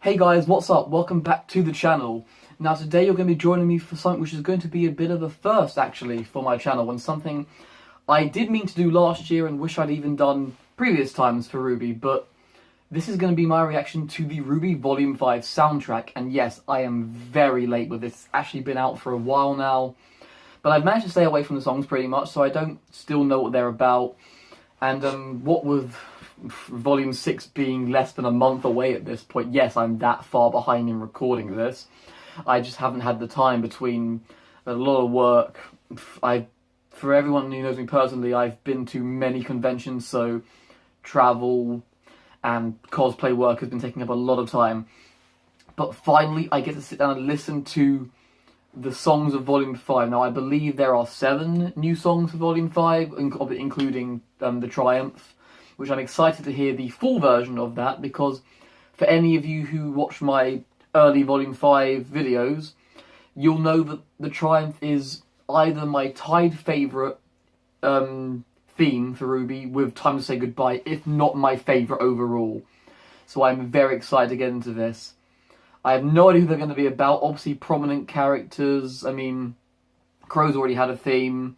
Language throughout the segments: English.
Hey guys, what's up? Welcome back to the channel. Now today you're going to be joining me for something which is going to be a bit of a first actually for my channel, and something I did mean to do last year and wish I'd even done previous times for RWBY, but this is going to be my reaction to the RWBY Volume 5 soundtrack, and yes, I am very late with this. It's actually been out for a while now, but I've managed to stay away from the songs pretty much, so I don't still know what they're about, and what with Volume 6 being less than a month away at this point, yes, I'm that far behind in recording this. I just haven't had the time between a lot of work. For everyone who knows me personally, I've been to many conventions, so travel and cosplay work has been taking up a lot of time. But finally, I get to sit down and listen to the songs of Volume 5. Now, I believe there are 7 new songs for Volume 5, including the Triumph, which I'm excited to hear the full version of that, because for any of you who watch my early Volume 5 videos, you'll know that the Triumph is either my tied favourite theme for RWBY with Time to Say Goodbye, if not my favourite overall. So I'm very excited to get into this. I have no idea who they're going to be about. Obviously prominent characters. I mean, Crow's already had a theme.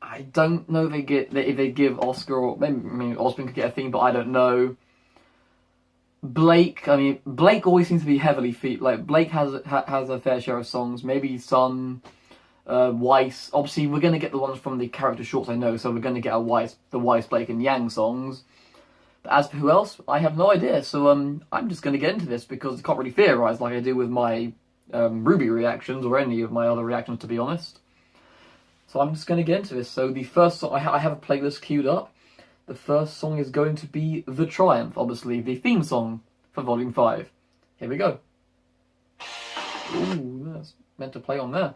I don't know if they give Oscar, or maybe Osborne could get a theme, but I don't know. Blake always seems to be heavily Blake has a fair share of songs. Maybe Sun, Weiss. Obviously, we're going to get the ones from the character shorts, I know, so we're going to get the Weiss, Blake, and Yang songs. But as for who else, I have no idea. So I'm just going to get into this because I can't really theorise like I do with my RWBY reactions or any of my other reactions, to be honest. So I'm just going to get into this. So the first song, I have a playlist queued up. The first song is going to be The Triumph, obviously, the theme song for Volume 5. Here we go. Ooh, that's meant to play on there.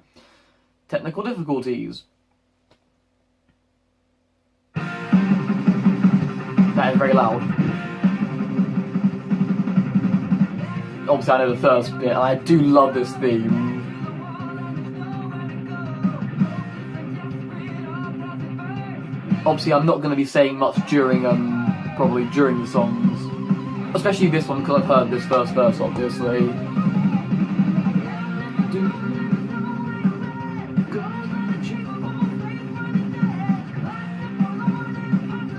Technical difficulties. That is very loud. Obviously I know the first bit, I do love this theme. Obviously, I'm not going to be saying much during, probably during the songs. Especially this one, because I've heard this first verse, obviously.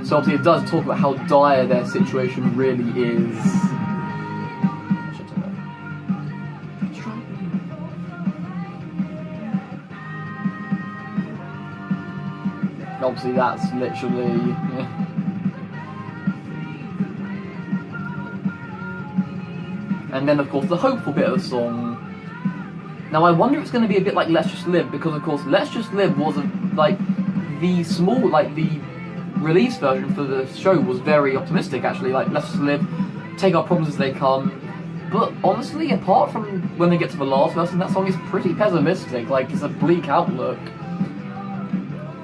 So obviously it does talk about how dire their situation really is. Obviously that's literally, yeah. And then of course the hopeful bit of the song. Now I wonder if it's going to be a bit like Let's Just Live, because of course Let's Just Live wasn't, like, the release version for the show was very optimistic actually, like Let's Just Live, take our problems as they come. But honestly, apart from when they get to the last verse, that song is pretty pessimistic, like it's a bleak outlook.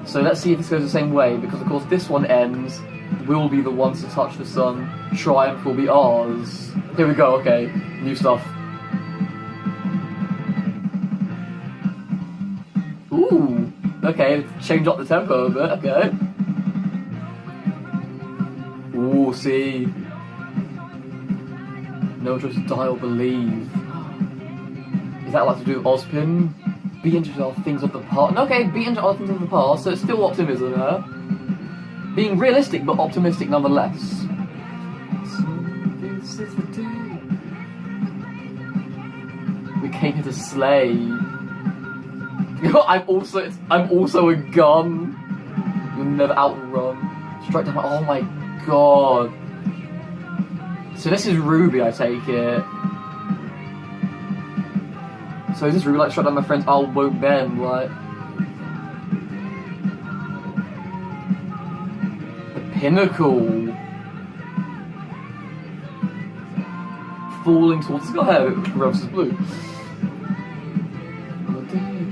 So let's see if this goes the same way, because of course this one ends, we'll be the ones to touch the sun, triumph will be ours. Here we go, okay, new stuff. Ooh, okay, change up the tempo a bit, okay. Ooh, see. No choice to die or believe. Is that like to do with Ozpin? Be interested in things of the past. Okay, be interested in things of the past, so it's still optimism there. Being realistic, but optimistic nonetheless. So this is the day. We came here to slay. I'm also a gun. You'll never outrun. Strike down. Oh my god. So this is RWBY, I take it. So is this RWBY like shut down my friends? I won't bend, like. The pinnacle. Falling towards the sky, rubs is blue.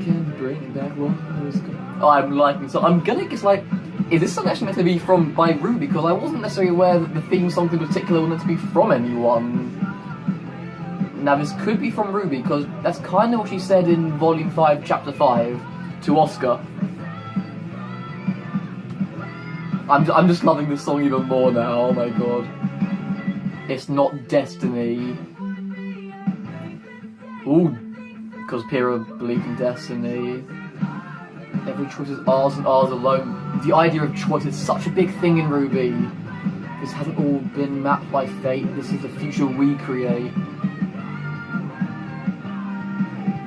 Can bring back what was gone. Oh, I'm liking, so I'm gonna guess, like, is this song actually meant to be by RWBY? Because I wasn't necessarily aware that the theme songs in particular were meant to be from anyone. Now this could be from RWBY, because that's kind of what she said in Volume 5, Chapter 5, to Oscar. I'm just loving this song even more now, oh my god. It's not destiny. Ooh, because Pyrrha believed in destiny. Every choice is ours and ours alone. The idea of choice is such a big thing in RWBY. This hasn't all been mapped by fate. This is the future we create.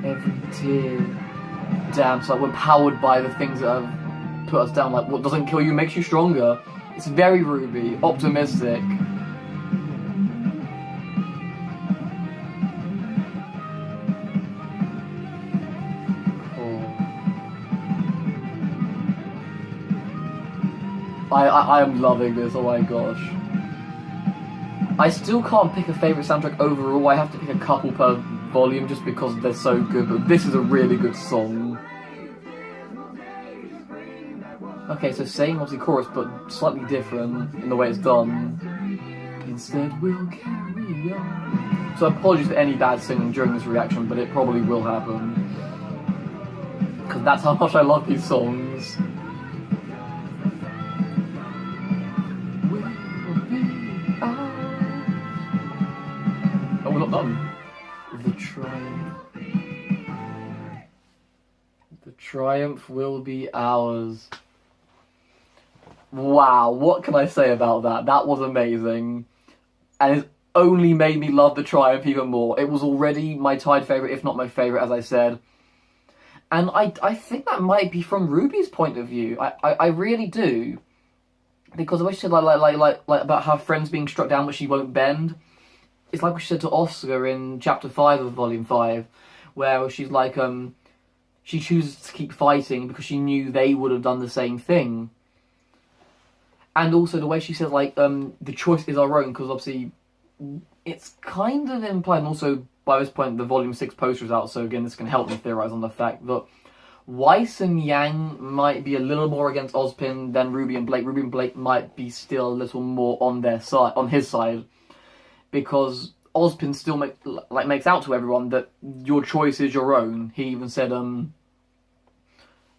Every tear. Damn, it's like we're powered by the things that have put us down. Like, what doesn't kill you makes you stronger. It's very RWBY, optimistic. I am loving this, oh my gosh. I still can't pick a favourite soundtrack overall. I have to pick a couple per volume just because they're so good, but this is a really good song. Okay, so same obviously chorus, but slightly different in the way it's done. Instead we'll carry on. So apologies for any bad singing during this reaction, but it probably will happen. Because that's how much I love these songs. Oh, we're not done. The triumph will be ours. Wow, what can I say about that? That was amazing. And it's only made me love the triumph even more. It was already my tied favourite, if not my favourite, as I said. And I think that might be from RWBY's point of view. I really do. Because the way she said like about her friends being struck down but she won't bend. It's like what she said to Oscar in chapter 5 of volume 5, where she's like, she chooses to keep fighting because she knew they would have done the same thing. And also the way she says, like, the choice is our own, because obviously it's kind of implied, and also by this point the volume 6 poster is out, so again this can help me theorise on the fact that Weiss and Yang might be a little more against Ozpin than RWBY and Blake. RWBY and Blake might be still a little more on their side, on his side, because Ozpin still makes out to everyone that your choice is your own. He even said,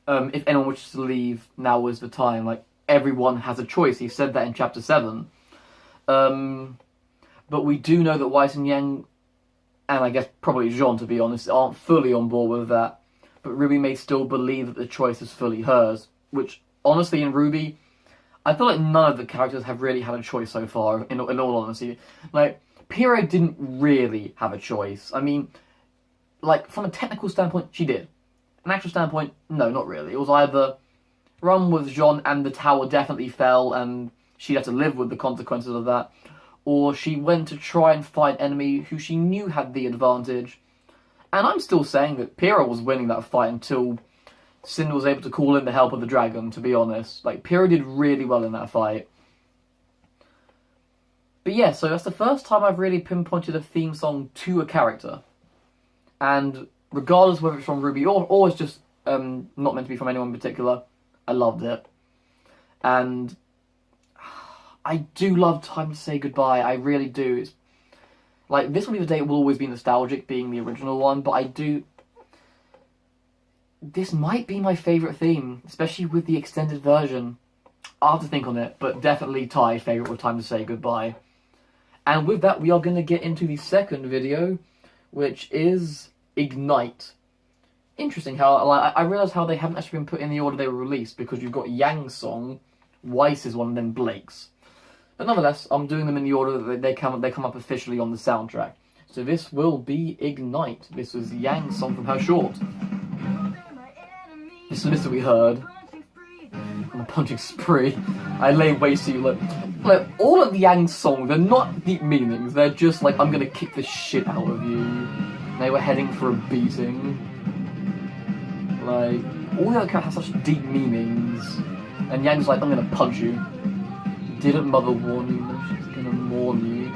if anyone wishes to leave, now is the time. Like, everyone has a choice. He said that in chapter 7. But we do know that Weiss and Yang, and I guess probably Jean, to be honest, aren't fully on board with that. But RWBY may still believe that the choice is fully hers. Which, honestly, in RWBY, I feel like none of the characters have really had a choice so far, in all honesty. Like, Pyrrha didn't really have a choice. I mean, like, from a technical standpoint, she did. An actual standpoint, no, not really. It was either run with Jean and the tower definitely fell and she'd have to live with the consequences of that, or she went to try and fight an enemy who she knew had the advantage. And I'm still saying that Pyrrha was winning that fight until Cinder was able to call in the help of the dragon, to be honest. Like, Pyrrha did really well in that fight. But yeah, so that's the first time I've really pinpointed a theme song to a character. And regardless whether it's from RWBY or it's just not meant to be from anyone in particular, I loved it. And I do love Time to Say Goodbye, I really do. It's like, this will be the day it will always be nostalgic, being the original one, but I do... This might be my favourite theme, especially with the extended version. I'll have to think on it, but definitely tied favourite with Time to Say Goodbye. And with that, we are going to get into the second video, which is Ignite. Interesting how, like, I realised how they haven't actually been put in the order they were released, because you've got Yang's song, Weiss's one, and then Blake's. But nonetheless, I'm doing them in the order that they come up officially on the soundtrack. So this will be Ignite. This was Yang's song from her short. This is this that we heard. On a punching spree. I lay waste to you. Look, all of the Yang's songs, they're not deep meanings. They're just like, I'm gonna kick the shit out of you. They were heading for a beating. Like, all the other characters have such deep meanings. And Yang's like, I'm gonna punch you. Didn't Mother warn you that she's gonna mourn you?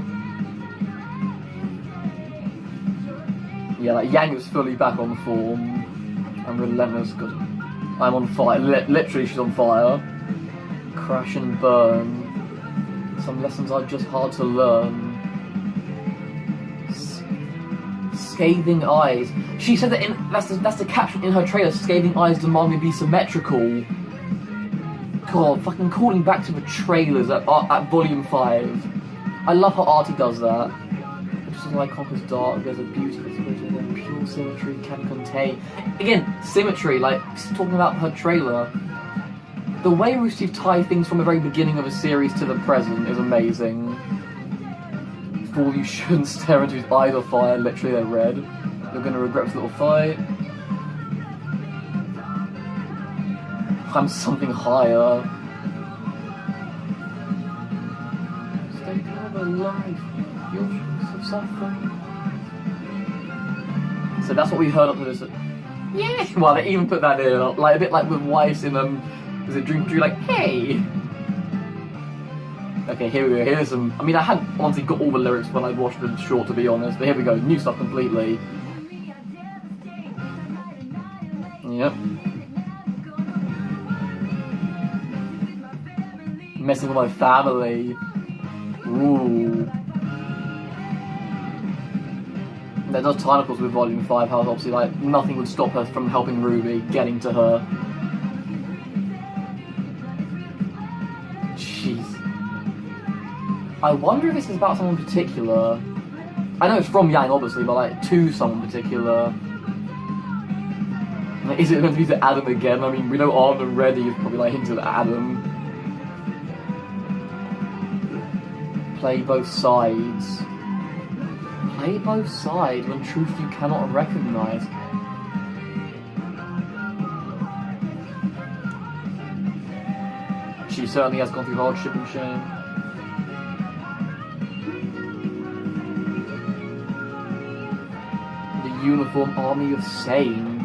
Yeah, like, Yang is fully back on form. I'm relentless because I'm on fire. Literally, she's on fire. Crash and burn. Some lessons are just hard to learn. Scathing eyes. She said that that's the caption in her trailer. Scathing eyes demand me be symmetrical. God, fucking calling back to the trailers at volume 5. I love how Artie does that. Just as iconic as dark, there's a beauty that's greater than pure symmetry can contain. Again, symmetry, like, talking about her trailer. The way Rooster Teeth tie things from the very beginning of a series to the present is amazing. Fool, you shouldn't stare into his eyes of fire, literally they're red. You're gonna regret this little fight. I'm something higher. Stay kind of alive. Your choice of suffering. So that's what we heard up to this. Yeah! Well, they even put that in, like a bit like with Weiss in was it Dream Tree? Like, hey! Okay, here we go. Here's some. I mean, I hadn't honestly got all the lyrics when I watched the short, to be honest. But here we go. New stuff completely. Yep. Messing with my family. Ooh. That does tie, of course, with Volume 5, how obviously, like, nothing would stop her from helping RWBY, getting to her. Jeez. I wonder if this is about someone particular. I know it's from Yang, obviously, but, like, to someone particular. Like, is it going to be to Adam again? I mean, we know Armed and Ready is probably, like, hinted at Adam. Play both sides. Play both sides when truth you cannot recognise. She certainly has gone through hardship and shame. The uniform army of sane.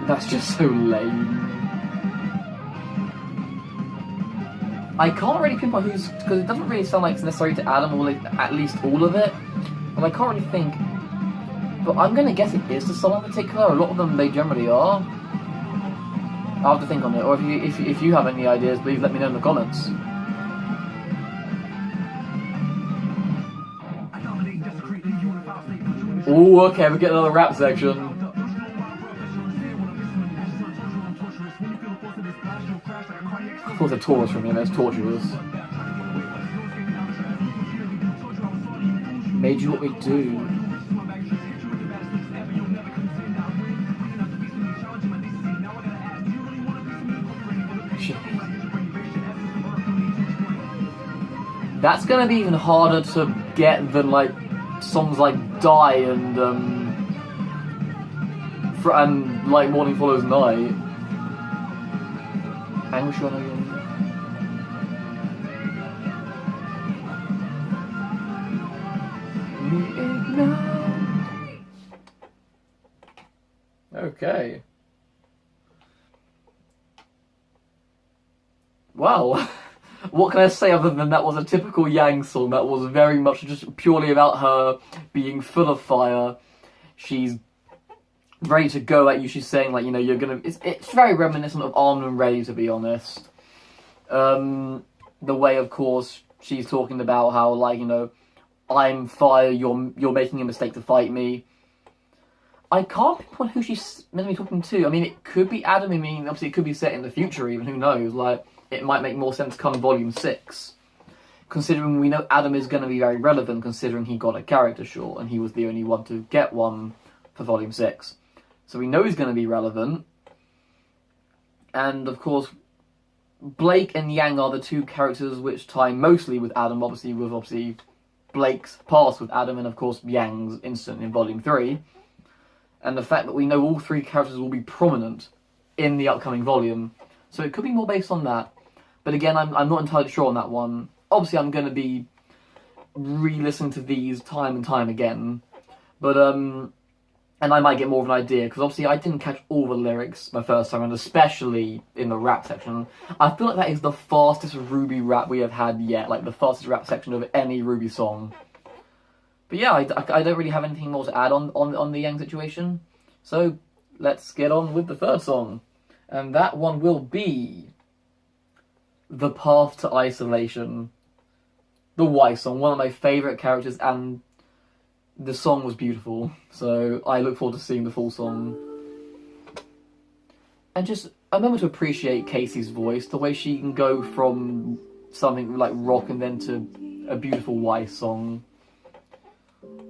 That's just so lame. I can't really pinpoint who's, because it doesn't really sound like it's necessary to Adam, or like at least all of it. But I can't really think. But I'm gonna guess it is to someone in particular. A lot of them they generally are. I'll have to think on it. Or if you have any ideas, please let me know in the comments. Oh, okay, we get another rap section. Of course, they're Taurus from here, there's torturers. Made you what we do. That's gonna be even harder to get than like songs like Die and like Morning Follows Night. Anguish on your. Okay. Well, what can I say other than that was a typical Yang song that was very much just purely about her being full of fire. She's ready to go at you. She's saying, like, you know, you're gonna. It's very reminiscent of Armed and Ready, to be honest. The way, of course, she's talking about how, like, you know, I'm fire. You're making a mistake to fight me. I can't pinpoint who she's meant to be talking to. I mean, it could be Adam. I mean, obviously, it could be set in the future. Even, who knows? Like, it might make more sense come Volume 6. Considering we know Adam is going to be very relevant, considering he got a character short, and he was the only one to get one for Volume 6. So we know he's going to be relevant. And, of course, Blake and Yang are the two characters which tie mostly with Adam, obviously Blake's past with Adam, and, of course, Yang's incident in Volume 3. And the fact that we know all three characters will be prominent in the upcoming volume. So it could be more based on that. But again, I'm not entirely sure on that one. Obviously, I'm going to be re-listening to these time and time again. But, and I might get more of an idea, because obviously I didn't catch all the lyrics my first time, and especially in the rap section. I feel like that is the fastest RWBY rap we have had yet, like the fastest rap section of any RWBY song. But yeah, I don't really have anything more to add on the Yang situation. So let's get on with the third song. And that one will be The Path to Isolation. The Weiss song, one of my favourite characters, and the song was beautiful. So I look forward to seeing the full song. And just a moment to appreciate Casey's voice, the way she can go from something like rock and then to a beautiful Weiss song.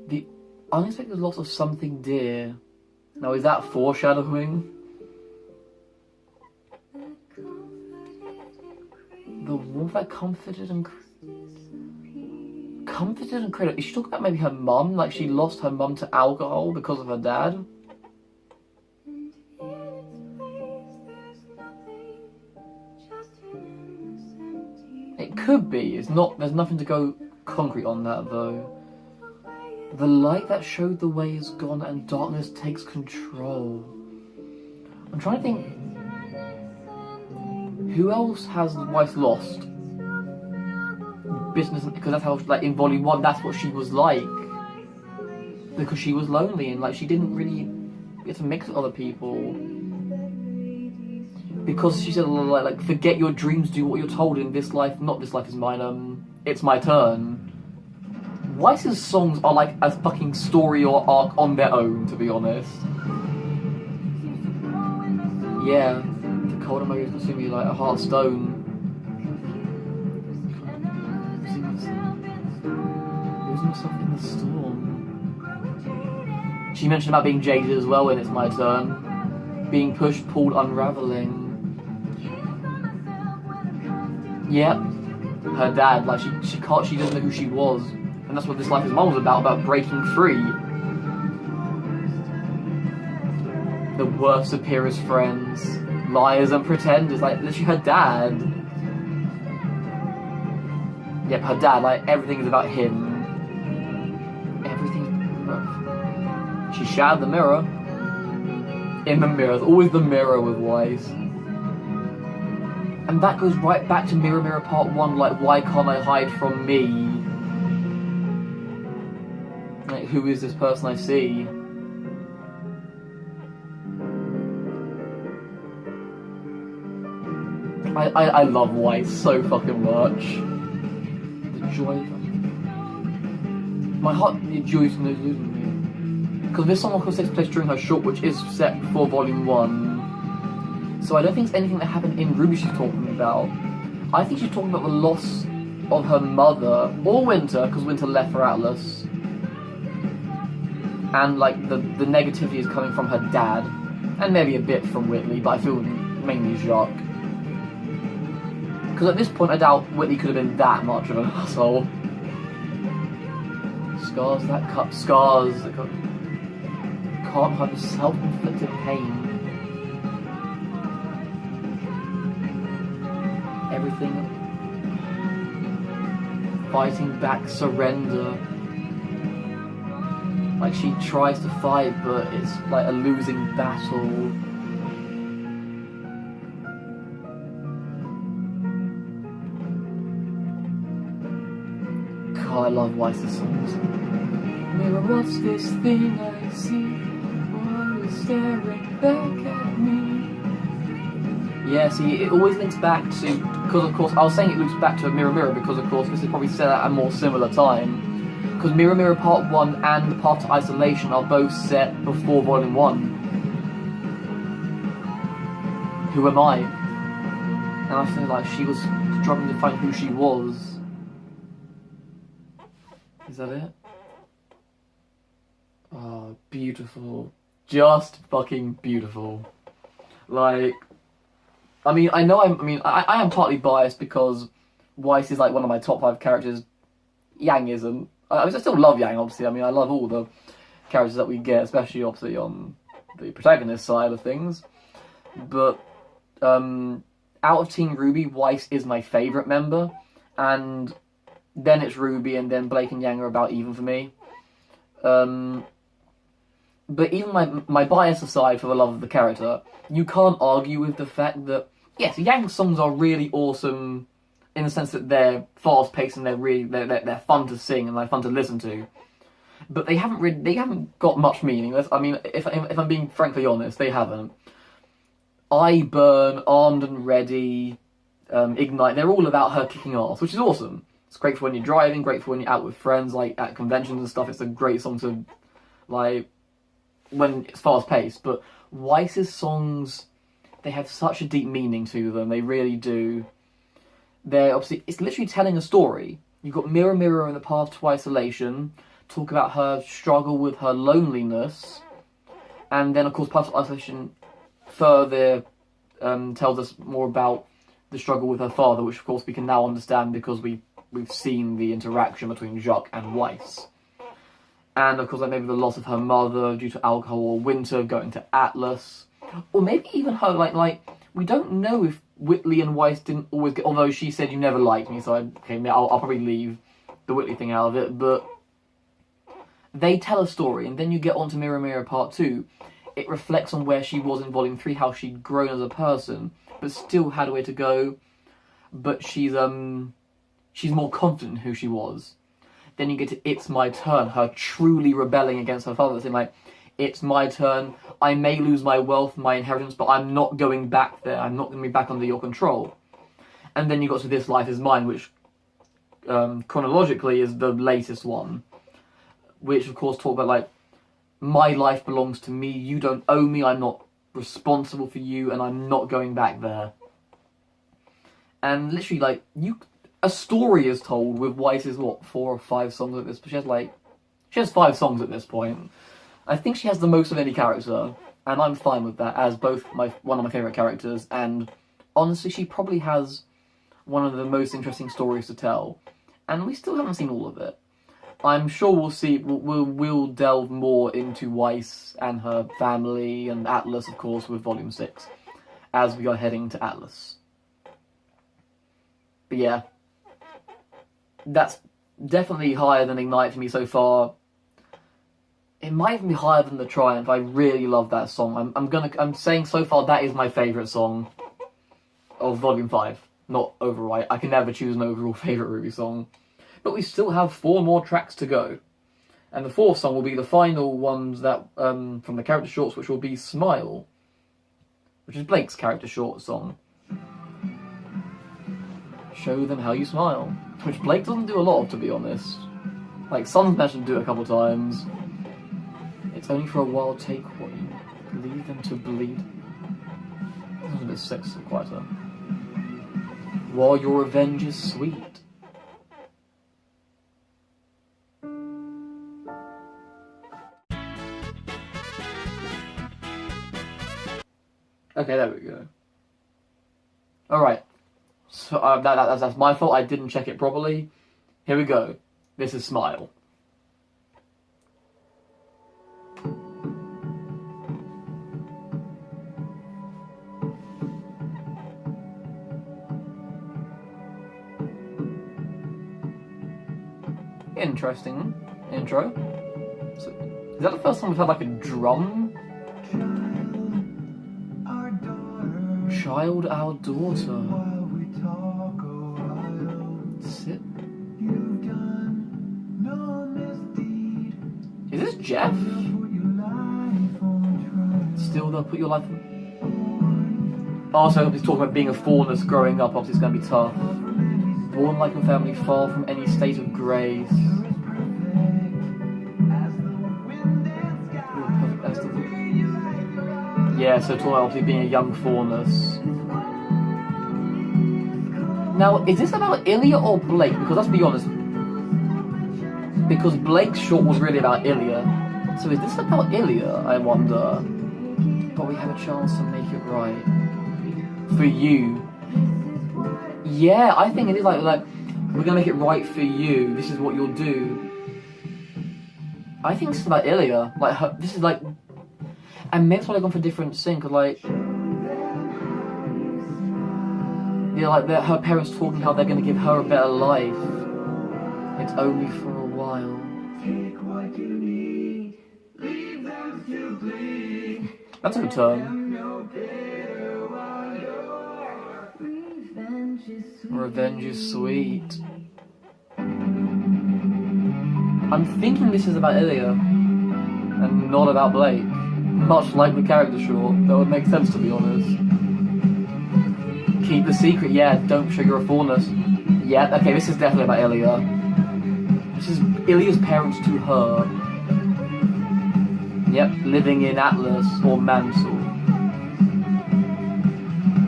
The unexpected loss of something dear. Now, is that foreshadowing? The warmth that comforted and cradled. Is she talking about maybe her mum? Like she lost her mum to alcohol because of her dad? It could be. It's not. There's nothing to go concrete on that though. The light that showed the way is gone and darkness takes control. I'm trying to think. Who else has Weiss lost? Business, because that's how, like, in Volume 1, that's what she was like. Because she was lonely and, like, she didn't really get to mix with other people. Because she said, like, forget your dreams, do what you're told in this life. Not this life is mine, it's my turn. Weiss's songs are like a fucking story or arc on their own, to be honest. Yeah, the cold emotions consume me like a hard stone. Losing myself in the storm. She mentioned about being jaded as well in It's My Turn. Being pushed, pulled, unraveling. Yep, her dad, like she doesn't know who she was. And that's what This Life Is Mine was about breaking free. The worst of Pyrrha's friends, liars and pretenders, like literally her dad. Yep, her dad, like everything is about him. Everything. She shattered the mirror. In the mirror, there's always the mirror with Weiss. And that goes right back to Mirror Mirror Part 1, like why can't I hide from me? Like, who is this person I see? I love Weiss so fucking much. The joy of my heart enjoys losing me. Because this song of course takes place during her short, which is set before Volume 1. So I don't think it's anything that happened in RWBY she's talking about. I think she's talking about the loss of her mother, or Winter, because Winter left for Atlas. And like the negativity is coming from her dad, and maybe a bit from Whitley, but I feel mainly Jacques. Because at this point I doubt Whitley could have been that much of an asshole. Scars that cut, scars that cut. Can't hide the self-inflicted pain. Everything fighting back, surrender. Like she tries to fight, but it's like a losing battle. God, I love Weiss's songs. Mirror, what's this thing I see? Why is staring back at me? Yeah, see, it always links back to, because of course, I was saying it links back to Mirror Mirror because of course this is probably set at a more similar time. Because Mirror Mirror Part 1 and the Path to Isolation are both set before Volume 1. Who am I? And I feel like she was struggling to find who she was. Is that it? Oh, beautiful. Just fucking beautiful. Like, I mean, I know I am partly biased because Weiss is like one of my top 5 characters. Yang isn't. I still love Yang, obviously. I mean, I love all the characters that we get, especially obviously on the protagonist side of things. But out of Team RWBY, Weiss is my favourite member, and then it's RWBY, and then Blake and Yang are about even for me. But even my bias aside for the love of the character, you can't argue with the fact that yes, Yang's songs are really awesome. In the sense that they're fast-paced and they're fun to sing and they're fun to listen to, but they haven't got much meaning. I mean, if I'm being frankly honest, they haven't. I Burn, Armed and Ready, Ignite. They're all about her kicking ass, which is awesome. It's great for when you're driving, great for when you're out with friends, like at conventions and stuff. It's a great song to like when it's fast-paced. But Weiss's songs, they have such a deep meaning to them. They really do. they're obviously, it's literally telling a story. You've got Mirror Mirror in the Path to Isolation, talk about her struggle with her loneliness, and then of course Path to Isolation further tells us more about the struggle with her father, which of course we can now understand because we've seen the interaction between Jacques and Weiss. And of course, like maybe the loss of her mother due to alcohol, or Winter going to Atlas, or maybe even her like we don't know if Whitley and Weiss didn't always get. Although she said you never liked me, so I'll probably leave the Whitley thing out of it. But they tell a story, and then you get onto Mirror Mirror Part 2. It reflects on where she was in Volume 3, how she'd grown as a person, but still had a way to go. But she's more confident in who she was. Then you get to It's My Turn, her truly rebelling against her father, saying like, it's my turn, I may lose my wealth, my inheritance, but I'm not going back there, I'm not going to be back under your control. And then you got to This Life Is Mine, which chronologically is the latest one, which of course talk about like, my life belongs to me, you don't owe me, I'm not responsible for you, and I'm not going back there. And literally like, a story is told with Weiss's, 4 or 5 songs at this, but she has 5 songs at this point. I think she has the most of any character, and I'm fine with that, as both one of my favourite characters, and honestly, she probably has one of the most interesting stories to tell, and we still haven't seen all of it. I'm sure we'll delve more into Weiss and her family, and Atlas, of course, with Volume 6, as we are heading to Atlas. But yeah, that's definitely higher than Ignite for me so far. It might even be higher than The Triumph. I really love that song. I'm saying so far that is my favourite song of Volume 5. Not overall. I can never choose an overall favourite RWBY song. But we still have 4 more tracks to go. And the 4th song will be the final ones that from the character shorts, which will be Smile, which is Blake's character short song. Show them how you smile. Which Blake doesn't do a lot of, to be honest. Like, Sun's managed to do it a couple times. It's only for a while, take what you leave them to bleed. This is a bit sexy, quieter. While your revenge is sweet. Okay, there we go. Alright. So that's my fault, I didn't check it properly. Here we go. This is Smile. Interesting intro. So, is that the first time we've had like a drum? Child, our daughter. Sit. Is this Jeff? Still, they'll put your life on. Also, he's talking about being a faunus growing up. Obviously, it's going to be tough. Born like a family, far from any state of grace. Yeah, so talking about obviously being a young faunus. Now, is this about Ilya or Blake? Because let's be honest. Because Blake's short was really about Ilya. So is this about Ilya, I wonder? But we have a chance to make it right. For you. Yeah, I think it is like we're gonna make it right for you. This is what you'll do. I think this is about Ilya. Like, this is like, and maybe that's why they've gone for a different thing. Cause like, yeah, like her parents talking how they're gonna give her a better life. It's only for a while. Take what you need, leave them to bleed. That's a good turn. Revenge is sweet. I'm thinking this is about Ilya and not about Blake. Much like the character short. That would make sense, to be honest. Keep the secret, yeah, don't show you're a faunus. Yeah, okay, this is definitely about Ilya. This is Ilya's parents to her. Yep, living in Atlas or Mansell.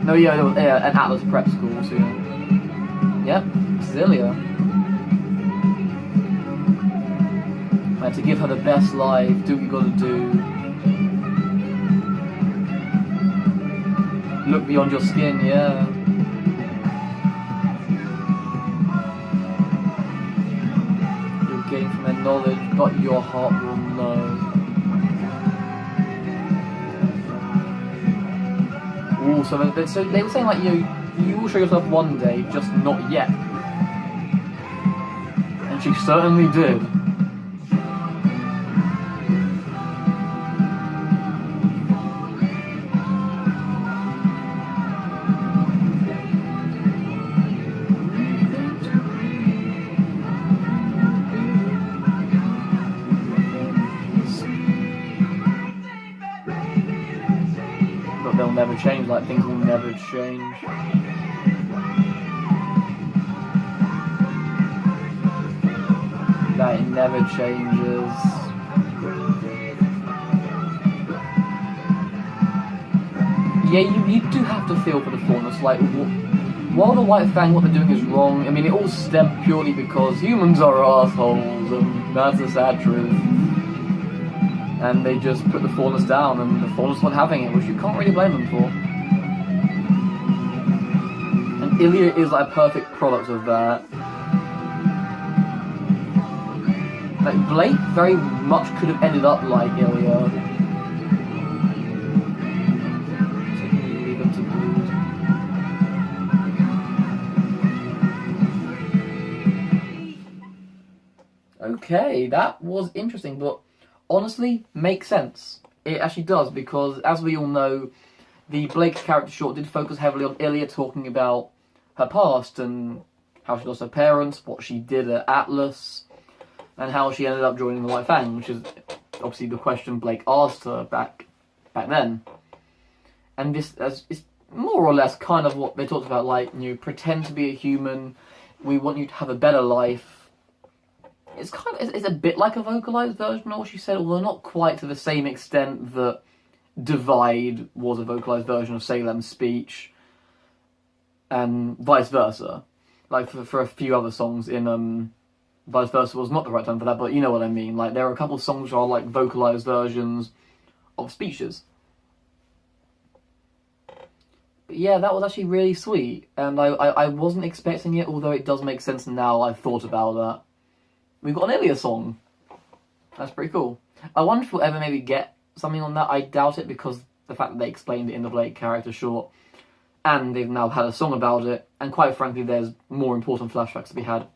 No, yeah, an Atlas prep school, so yeah. Yep, this is Ilya. And to give her the best life, do what you gotta do. Look beyond your skin, yeah. You'll gain from their knowledge, but your heart will know. Ooh, so they were saying like, you will show yourself one day, just not yet. And she certainly did. But they'll never change, like things will never change. That it never changes. Yeah, you do have to feel for the faunus. Like, while the White Fang, what they're doing is wrong, I mean, it all stemmed purely because humans are assholes, and that's the sad truth. And they just put the faunus down, and the faunus weren't having it, which you can't really blame them for. And Ilya is like a perfect product of that. Like, Blake very much could have ended up like Ilya. Leave him to bleed. Okay, that was interesting, but honestly, makes sense. It actually does, because as we all know, the Blake character short did focus heavily on Ilya talking about her past and how she lost her parents, what she did at Atlas, and how she ended up joining the White Fang, which is obviously the question Blake asked her back then. And this is more or less kind of what they talked about, like, you pretend to be a human, we want you to have a better life. It's it's a bit like a vocalised version of what she said, although not quite to the same extent that Divide was a vocalised version of Salem's speech, and vice versa. Like, for a few other songs in vice versa was not the right term for that, but you know what I mean. Like, there are a couple of songs which are like vocalised versions of speeches. But yeah, that was actually really sweet, and I wasn't expecting it, although it does make sense now I've thought about that. We've got an Ilya song. That's pretty cool. I wonder if we'll ever maybe get something on that. I doubt it, because the fact that they explained it in the Blake character short, and they've now had a song about it, and quite frankly, there's more important flashbacks to be had.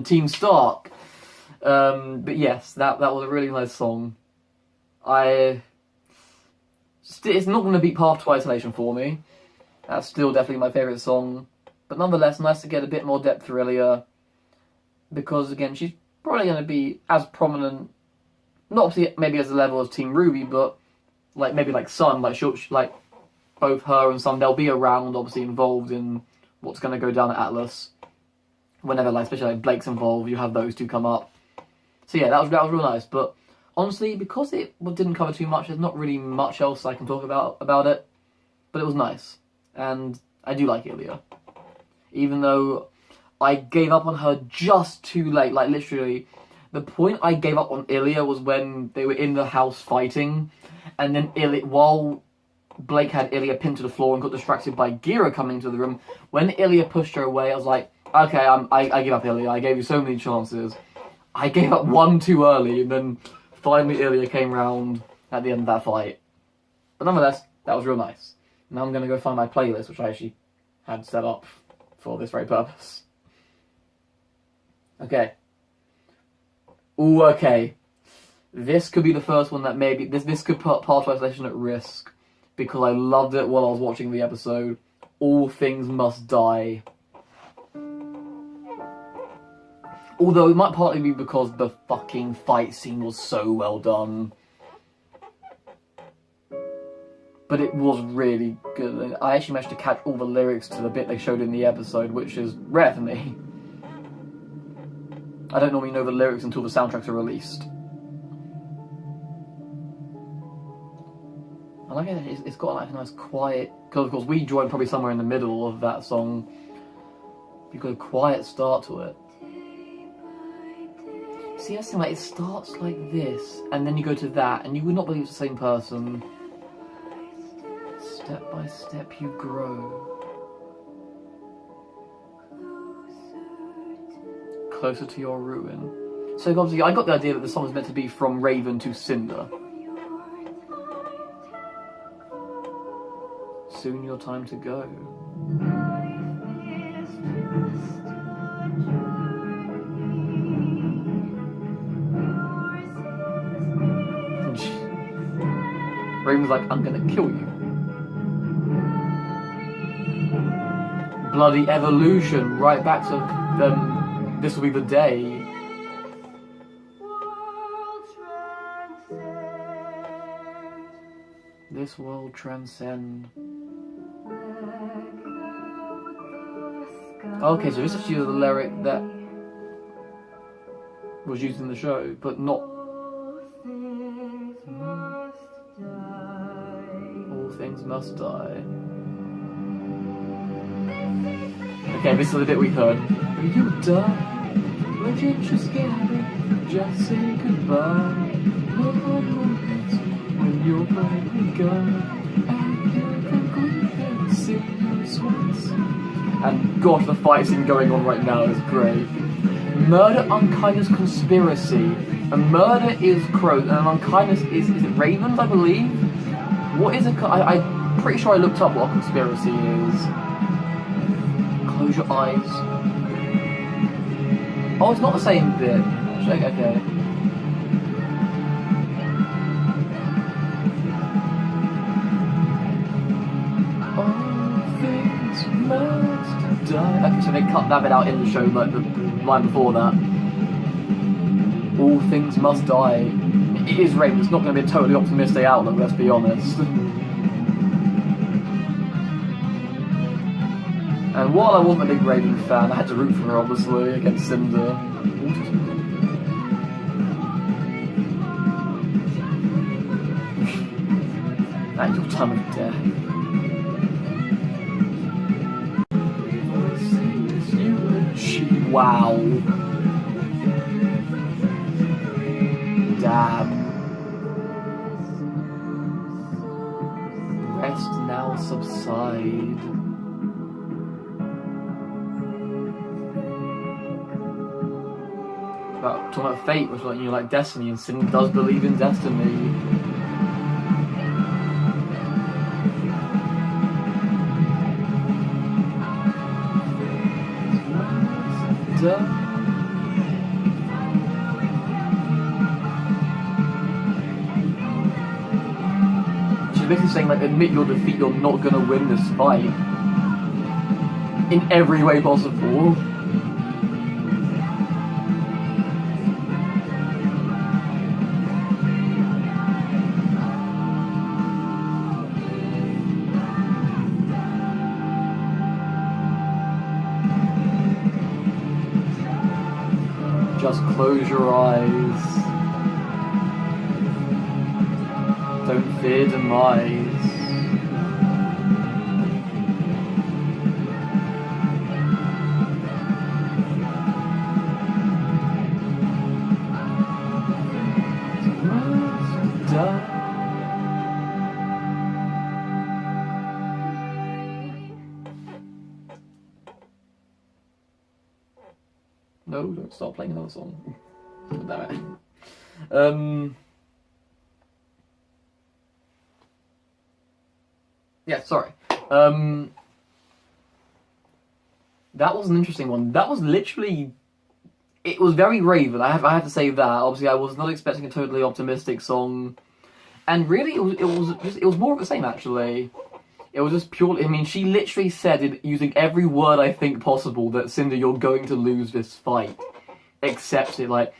Team Stark. But yes, that was a really nice song. It's not going to beat Path to Isolation for me. That's still definitely my favourite song. But nonetheless, nice to get a bit more depth for Ilya, because again, she's probably going to be as prominent, not obviously maybe as a level as Team RWBY, but like maybe like Sun, like like both her and Sun, they'll be around, obviously involved in what's going to go down at Atlas. Whenever, like, especially like Blake's involved, you have those two come up. So yeah, that was real nice. But honestly, because it didn't cover too much, there's not really much else I can talk about it. But it was nice, and I do like Ilya, even though I gave up on her just too late. Like, literally, the point I gave up on Ilya was when they were in the house fighting, and then while Blake had Ilya pinned to the floor and got distracted by Gira coming into the room, when Ilya pushed her away, I was like, okay, I give up, Ilya. I gave you so many chances. I gave up one too early, and then finally Ilya came round at the end of that fight. But nonetheless, that was real nice. Now I'm going to go find my playlist, which I actually had set up for this very purpose. Okay. Ooh, okay. This could be the first one that maybe... This could put Path to Isolation at risk, because I loved it while I was watching the episode. All Things Must Die. Although it might partly be because the fucking fight scene was so well done. But it was really good. I actually managed to catch all the lyrics to the bit they showed in the episode, which is rare for me. I don't normally know the lyrics until the soundtracks are released. I like it, it's got like a nice quiet... Because of course we joined probably somewhere in the middle of that song. You've got a quiet start to it. See, I think like it starts like this, and then you go to that, and you would not believe it's the same person. Step by step you grow. Closer to your ruin. So obviously I got the idea that the song was meant to be from Raven to Cinder. Soon your time to go. Raven's like, I'm gonna kill you. Bloody evolution, right back to this will be the day. This world transcend. Okay, so this is actually the lyric that was used in the show, but not. All things must die. Okay, this is the bit we heard. You die, but you just get it. Just say goodbye. When you're finally gone, and you can see you once. And gosh, the fight scene going on right now is great. Murder, unkindness, conspiracy. A murder is crows, and an unkindness is it ravens, I believe? What is I'm pretty sure I looked up what a conspiracy is. Close your eyes. Oh, it's not the same bit. Okay. Okay, so they cut that bit out in the show, like the line before that. All things must die. It is Raven, it's not going to be a totally optimistic outlook, let's be honest. And while I wasn't a big Raven fan, I had to root for her, obviously, against Cinder. At your time of death. Wow. Damn. Rest now subside. Talking about fate, which like like destiny, and Sin does believe in destiny. She's basically saying, like, admit your defeat, you're not gonna win this fight. In every way possible. Just close your eyes. Don't fear demise. No, don't start playing another song. Damn it. Yeah, sorry. That was an interesting one. That was literally... It was very Raven, I have to say that. Obviously, I was not expecting a totally optimistic song. And really, it was more of the same, actually. It was just purely... I mean, she literally said, using every word I think possible, that Cinder, you're going to lose this fight. Accept it, like...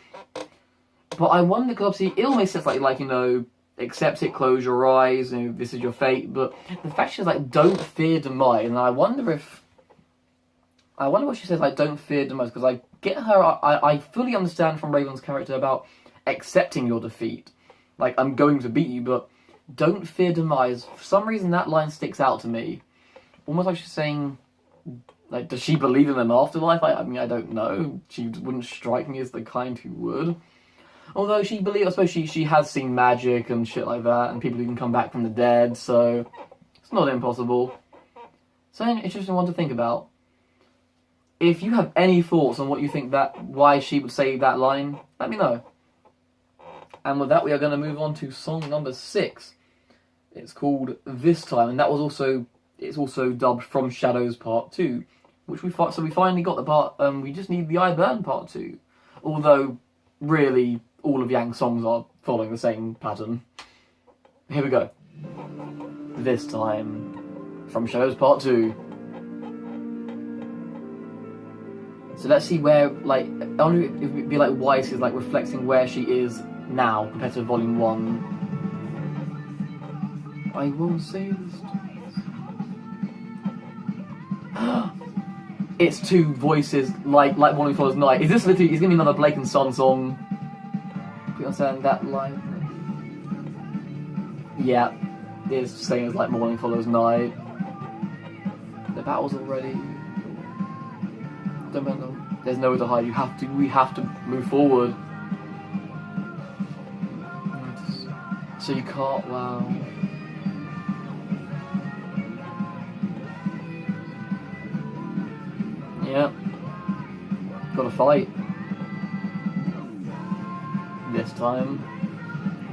But I wonder, because obviously, it almost says, like, you know, accept it, close your eyes, you know, this is your fate. But the fact she's like, don't fear demise. And I wonder what she says, like, don't fear demise. Because I get her... I fully understand from Raven's character about accepting your defeat. Like, I'm going to beat you, but... Don't fear demise. For some reason, that line sticks out to me. Almost like she's saying, Like, does she believe in an afterlife? I mean, I don't know. She wouldn't strike me as the kind who would. Although I suppose she has seen magic and shit like that, and people who can come back from the dead, so it's not impossible. So an interesting one to think about. If you have any thoughts on what you think why she would say that line, let me know. And with that, we are going to move on to song number 6. It's called This Time, and it's also dubbed From Shadows Part 2, which we finally got the part. We just need the I Burn Part 2, although really all of Yang's songs are following the same pattern. Here we go. This Time, From Shadows Part 2. So let's see where, like, I wonder if it would be like Weiss is like reflecting where she is now compared to Volume 1. I won't say this. It's two voices like Morning Follows Night. Is this literally? Is gonna be another Blake and Son song? Do you understand that line? Yeah, it's the same as like Morning Follows Night. The battle's already. Don't know. There's nowhere to hide. We have to move forward. So you can't. Wow. Yeah. Gotta fight. This time,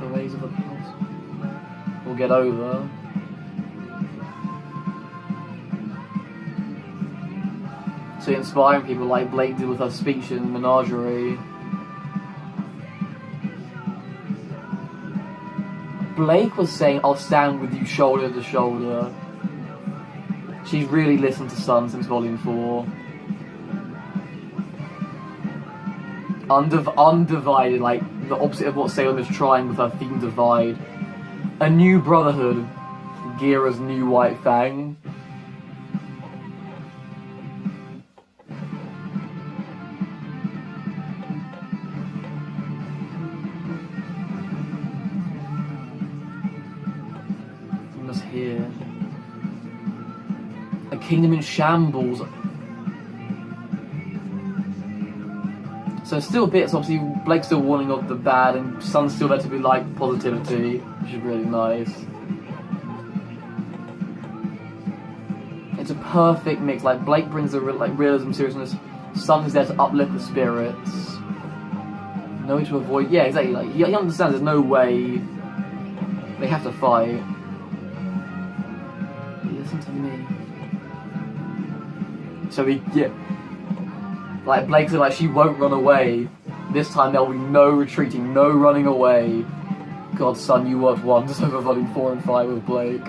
the ways of the past will get over. So inspiring people like Blake did with her speech in Menagerie. Blake was saying, "I'll stand with you shoulder to shoulder." She's really listened to Sun since Volume 4. Undivided, like the opposite of what Salem is trying with her theme Divide. A new brotherhood. Ghira's new White Fang. Here. A kingdom in shambles. So still bits, obviously Blake's still warning of the bad and Sun's still there to be like positivity, which is really nice. It's a perfect mix, like Blake brings the realism, seriousness, Sun is there to uplift the spirits. No way to avoid, yeah exactly, like he understands there's no way they have to fight. Listen to me. So like Blake said, like she won't run away. This time there'll be no retreating, no running away. God, Son, you worked wonders over Volume 4 and 5 with Blake.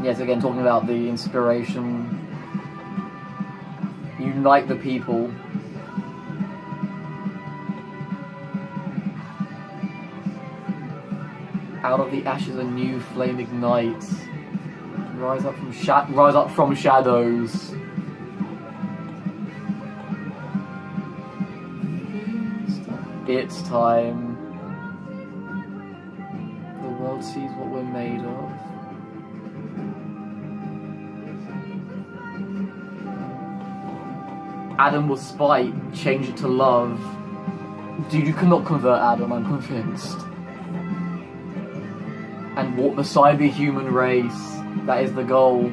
Yes, again talking about the inspiration. Unite the people. Out of the ashes a new flame ignites. Rise up from shadows. It's time. The world sees what we're made of. Adam was spite, change it to love. Dude, you cannot convert Adam, I'm convinced. And walk beside the human race. That is the goal.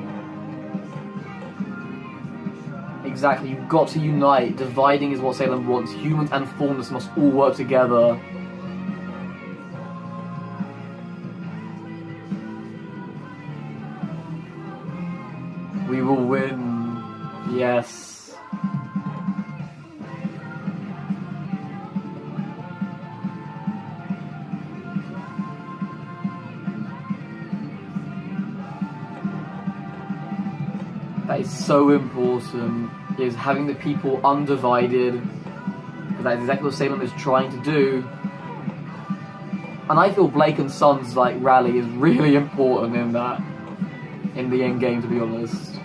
Exactly, you've got to unite. Dividing is what Salem wants. Humans and Formless must all work together. We will win. Yes. That is so important, is having the people undivided, because that is exactly what Salem is trying to do. And I feel Blake and Son's like rally is really important in that, in the end game, to be honest.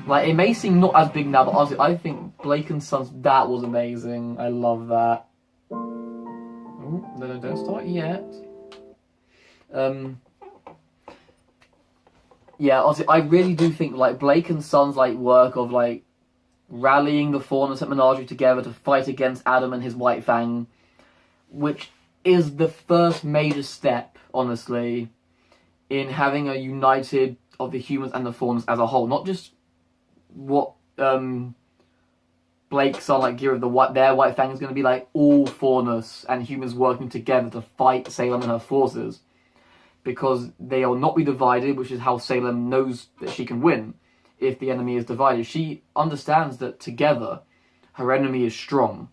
Like, it may seem not as big now, but honestly, I think Blake and Sons, that was amazing. I love that. Ooh, no, don't start yet. Yeah, honestly, I really do think, like, Blake and Sons, like, work of, like, rallying the Faunus at Menagerie together to fight against Adam and his White Fang, which is the first major step, honestly, in having a united of the humans and the Faunus as a whole. Not just what Blake's son, like, gear of their White Fang is going to be like all Faunus and humans working together to fight Salem and her forces. Because they will not be divided, which is how Salem knows that she can win. If the enemy is divided, she understands that together, her enemy is strong.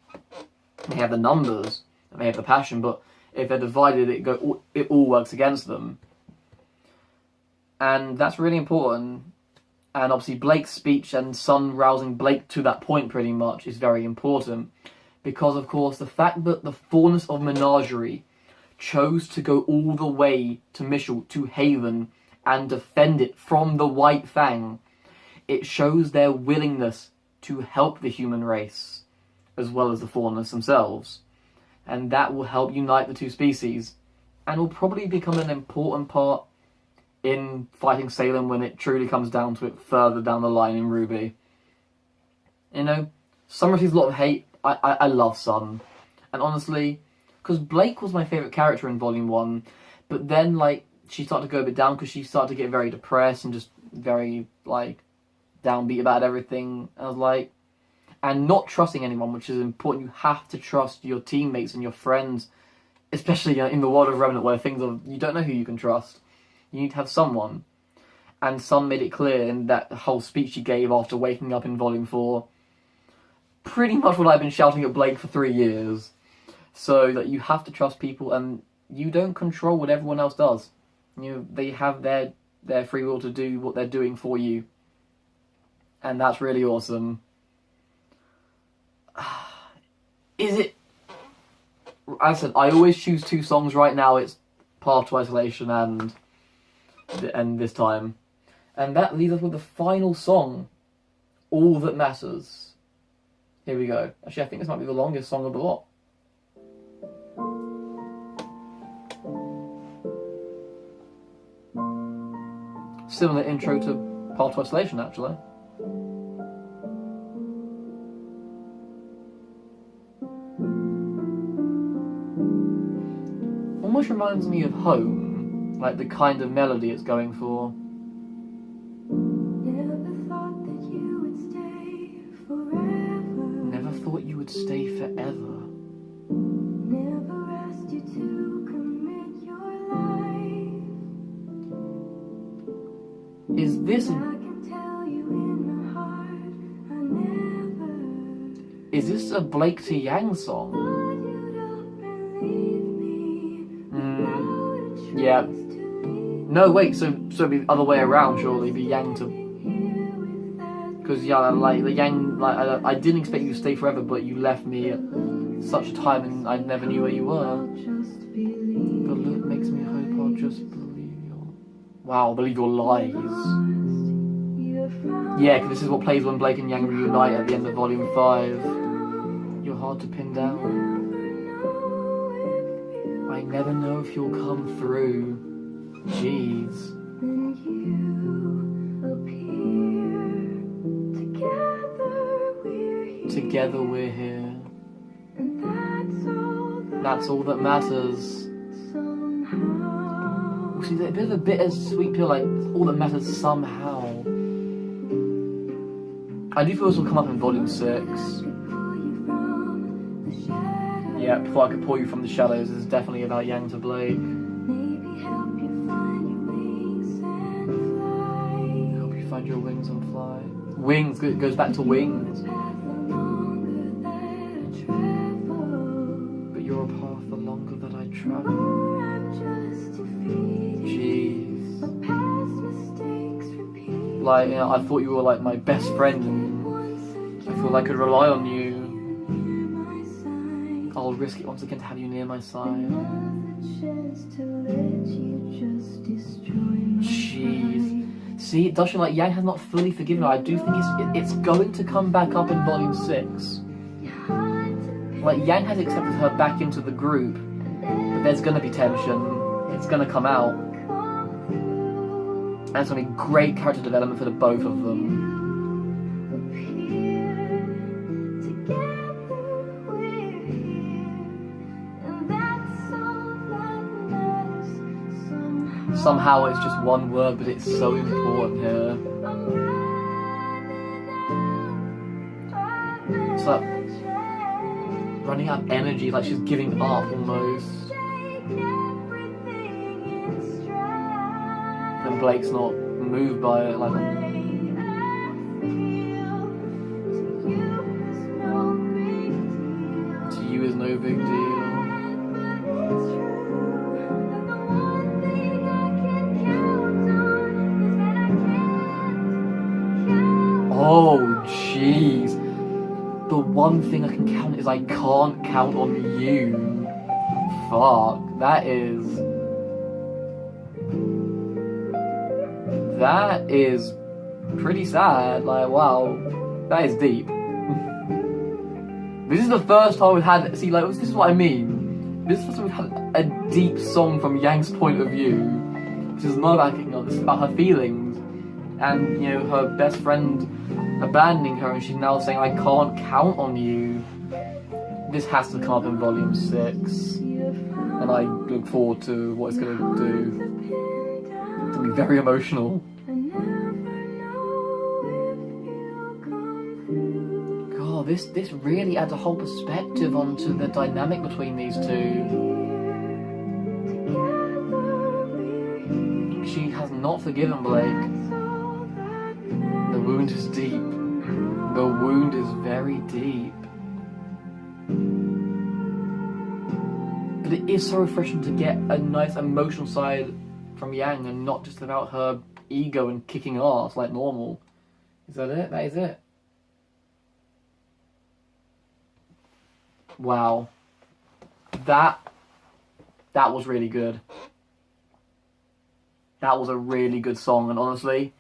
They have the numbers, and they have the passion, but if they're divided, it all works against them. And that's really important. And obviously Blake's speech and Sun rousing Blake to that point pretty much is very important. Because, of course, the fact that the Faunus of Menagerie chose to go all the way to Mishal, to Haven, and defend it from the White Fang, it shows their willingness to help the human race, as well as the Faunus themselves. And that will help unite the two species, and will probably become an important part in fighting Salem when it truly comes down to it further down the line in RWBY. You know, Sun receives a lot of hate. I love Sun. And honestly, because Blake was my favourite character in Volume 1, but then, like, she started to go a bit down because she started to get very depressed and just very, like, downbeat about everything. I was like, and not trusting anyone, which is important. You have to trust your teammates and your friends, especially in the world of Remnant, where you don't know who you can trust. You need to have someone. And Sun made it clear in that whole speech she gave after waking up in Volume 4, pretty much what I've been shouting at Blake for 3 years. So that you have to trust people, and you don't control what everyone else does. They have their free will to do what they're doing for you. And that's really awesome. Is it... As I said, I always choose 2 songs. Right now it's Path to Isolation and this time. And that leaves us with the final song, All That Matters. Here we go. Actually, I think this might be the longest song of the lot. Similar intro to Path to Isolation, actually. Almost reminds me of Home, like the kind of melody it's going for. Never thought you would stay forever. Never asked you to commit your life. Is this a Blake to Yang song? Yeah. No, wait, so it'd be the other way around, surely. It'd be Yang to... Because, yeah, like, the Yang... Like, I didn't expect you to stay forever, but you left me at such a time and I never knew where you were. But look, makes me hope I'll just believe your... Wow, believe your lies. Yeah, because this is what plays when Blake and Yang reunite at the end of Volume 5. You're hard to pin down. I never know if you'll come through. Jeez. Together we're here. That's all that matters. See, a bit of a bittersweet feel, like all that matters somehow. I do feel this will come up in Volume 6. Yeah, before I could pull you from the shadows, this is definitely about Yang to Blake. Help you find your wings and fly. Wings, goes back to wings. But you're a path the longer that I travel. Jeez. Like, I thought you were like my best friend and I feel like I could rely on you. I'll risk it once again to have you near my side. Jeez. See, it does show like Yang has not fully forgiven her. I do think it's going to come back up in volume 6. Like, Yang has accepted her back into the group, but there's going to be tension. It's going to come out. And it's going to be great character development for the both of them. Somehow it's just one word, but it's so important here. It's like running out of energy, like she's giving up almost. And Blake's not moved by it, like. To you is no big deal. Oh, jeez. The one thing I can count is I can't count on you. Fuck. That is pretty sad. Like, wow. That is deep. This is the first time we've had... See, like, this is what I mean. This is the first time we've had a deep song from Yang's point of view. This is not about, this is about her feelings. And, her best friend abandoning her, and she's now saying, I can't count on you. This has to come up in volume 6. And I look forward to what it's going to do. It's going to be very emotional. God, this really adds a whole perspective onto the dynamic between these two. She has not forgiven Blake. The wound is deep. The wound is very deep. But it is so refreshing to get a nice emotional side from Yang and not just about her ego and kicking ass like normal. Is that it? That is it. Wow. That was really good. That was a really good song, and honestly...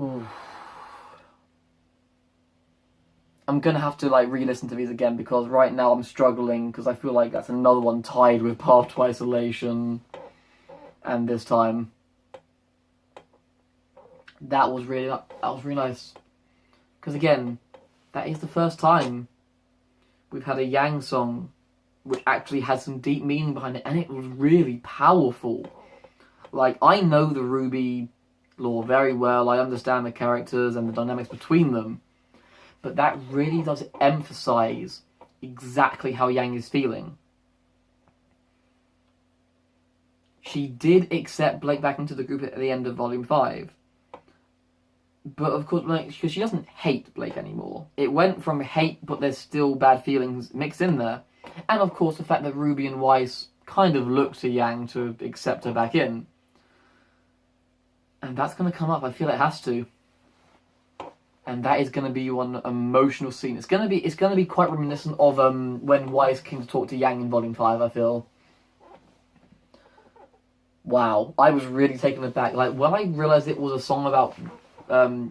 Ooh. I'm gonna have to re-listen to these again because right now I'm struggling because I feel like that's another one tied with Path to Isolation, and this time that was really nice because again that is the first time we've had a Yang song which actually has some deep meaning behind it, and it was really powerful. Like, I know the RWBY lore very well, I understand the characters and the dynamics between them, but that really does emphasise exactly how Yang is feeling. She did accept Blake back into the group at the end of Volume 5. But of course, because she doesn't hate Blake anymore. It went from hate, but there's still bad feelings mixed in there. And of course, the fact that RWBY and Weiss kind of look to Yang to accept her back in. And that's going to come up, I feel it has to. And that is going to be one emotional scene. It's going to be quite reminiscent of when Weiss came to talk to Yang in Volume 5, I feel. Wow, I was really taken aback. Like, when I realised it was a song about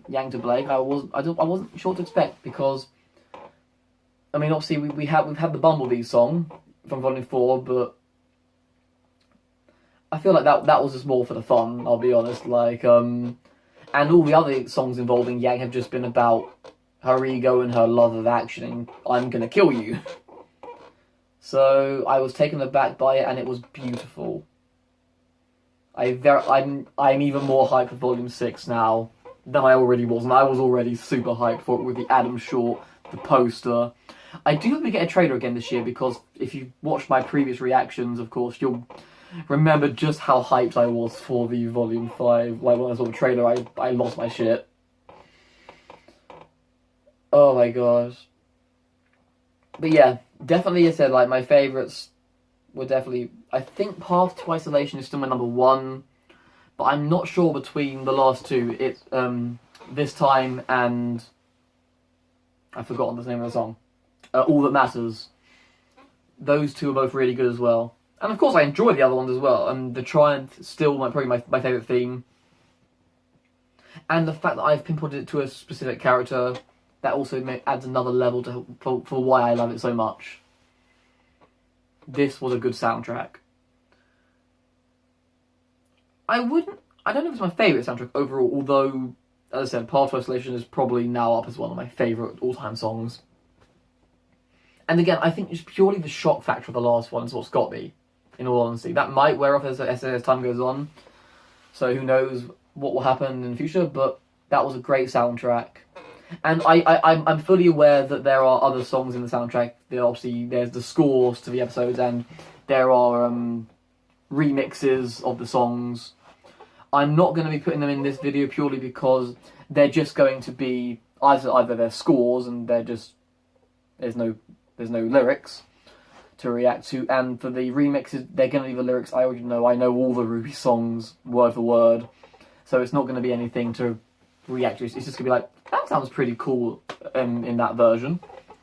Yang to Blake, I wasn't sure what to expect, because I mean, obviously we've had the Bumblebee song from Volume 4, but I feel like that was just more for the fun, I'll be honest. Like, and all the other songs involving Yang have just been about her ego and her love of action and I'm gonna kill you. So I was taken aback by it, and it was beautiful. I'm even more hyped for Volume 6 now than I already was, and I was already super hyped for it with the Adam Short, the poster. I do hope we get a trailer again this year, because if you watched my previous reactions, of course, you'll remember just how hyped I was for the Volume 5. Like, when I saw the trailer, I lost my shit. Oh my gosh. But yeah, definitely, as I said, like, my favourites were definitely... I think Path to Isolation is still my number 1, but I'm not sure between the last two. It's This Time and... I've forgotten the name of the song. All That Matters. Those two are both really good as well. And of course I enjoy the other ones as well. And The Triumph is still probably my favourite theme. And the fact that I've pinpointed it to a specific character, that also adds another level for why I love it so much. This was a good soundtrack. I don't know if it's my favourite soundtrack overall, although, as I said, Path to Isolation is probably now up as one of my favourite all-time songs. And again, I think just purely the shock factor of the last one is what's got me, in all honesty. That might wear off as time goes on, so who knows what will happen in the future, but that was a great soundtrack. And I'm fully aware that there are other songs in the soundtrack. There's the scores to the episodes, and there are remixes of the songs. I'm not going to be putting them in this video purely because they're just going to be either their scores and there's no lyrics to react to, and for the remixes they're going to leave the lyrics. I already know. I know all the RWBY songs word for word, so it's not going to be anything to react to. It's just going to be like, that sounds pretty cool in that version.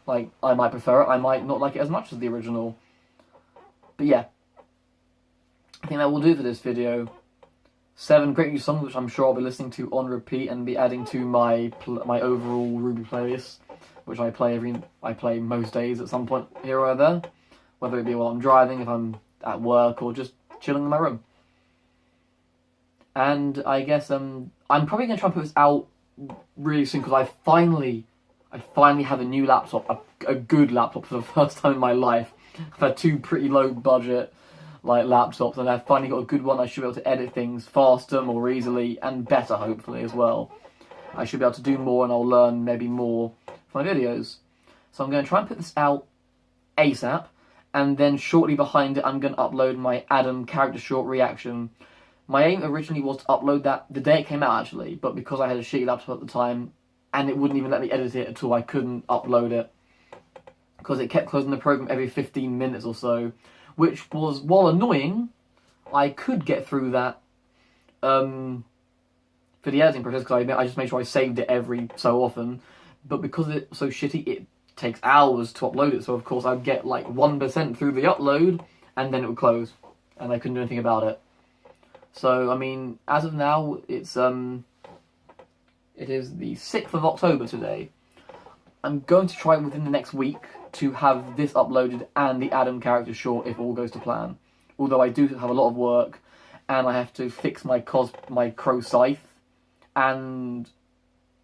Like, I might prefer it, I might not like it as much as the original. But yeah, I think that will do for this video. 7 great new songs which I'm sure I'll be listening to on repeat and be adding to my overall RWBY playlist, which I play most days at some point here or there, whether it be while I'm driving, if I'm at work, or just chilling in my room. And I guess I'm probably going to try and put this out really soon, because I finally have a new laptop, a good laptop for the first time in my life. I've had 2 pretty low budget laptops, and I've finally got a good one. I should be able to edit things faster, more easily, and better, hopefully, as well. I should be able to do more, and I'll learn maybe more from my videos. So I'm going to try and put this out ASAP, and then shortly behind it I'm going to upload my Adam character short reaction. My aim originally was to upload that the day it came out, actually, but because I had a shitty laptop at the time, and it wouldn't even let me edit it at all, I couldn't upload it, because it kept closing the program every 15 minutes or so, which was, while annoying, I could get through that for the editing process, because I just made sure I saved it every so often, but because it's so shitty, it takes hours to upload it, so of course I'd get like 1% through the upload, and then it would close, and I couldn't do anything about it. So, I mean, as of now, it is the 6th of October today. I'm going to try within the next week to have this uploaded and the Adam character short if all goes to plan. Although I do have a lot of work, and I have to fix my crow scythe, and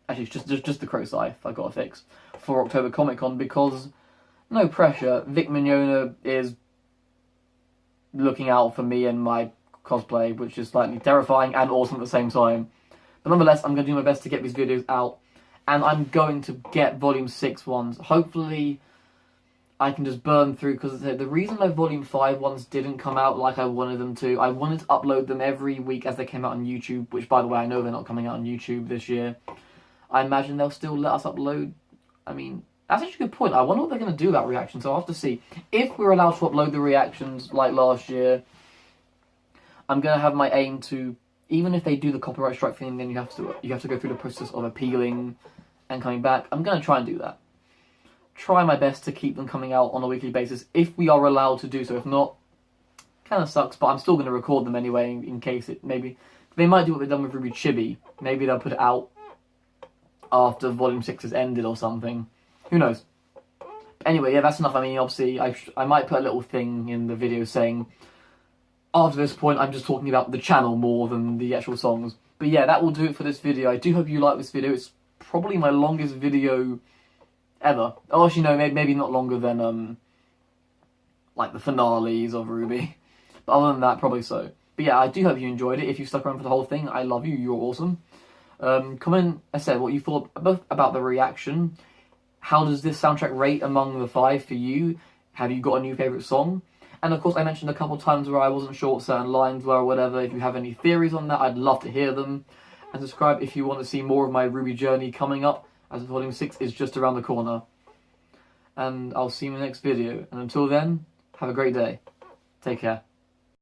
actually it's just the crow scythe I've got to fix for October Comic Con, because, no pressure, Vic Mignogna is looking out for me and my cosplay, which is slightly terrifying and awesome at the same time. But nonetheless, I'm going to do my best to get these videos out, and I'm going to get Volume 6 ones. Hopefully, I can just burn through, because the reason my Volume 5 ones didn't come out like I wanted them to, I wanted to upload them every week as they came out on YouTube, which, by the way, I know they're not coming out on YouTube this year. I imagine they'll still let us upload. I mean, that's actually a good point. I wonder what they're going to do about reactions, so I'll have to see. If we're allowed to upload the reactions like last year, I'm going to have my aim to, even if they do the copyright strike thing, then you have to go through the process of appealing and coming back. I'm going to try and do that. Try my best to keep them coming out on a weekly basis, if we are allowed to do so. If not, kind of sucks, but I'm still going to record them anyway, in case it, maybe, they might do what they've done with RWBY. Maybe they'll put it out after Volume 6 has ended or something. Who knows? But anyway, yeah, that's enough. I mean, obviously, I might put a little thing in the video saying, after this point, I'm just talking about the channel more than the actual songs. But yeah, that will do it for this video. I do hope you like this video. It's probably my longest video ever. Oh, actually, no, maybe not longer than, like, the finales of RWBY. But other than that, probably so. But yeah, I do hope you enjoyed it. If you stuck around for the whole thing, I love you. You're awesome. Comment, I said, what you thought both about the reaction. How does this soundtrack rate among the 5 for you? Have you got a new favourite song? And of course, I mentioned a couple times where I wasn't sure what certain lines were or whatever. If you have any theories on that, I'd love to hear them. And subscribe if you want to see more of my RWBY journey coming up, as Volume 6 is just around the corner. And I'll see you in the next video. And until then, have a great day. Take care.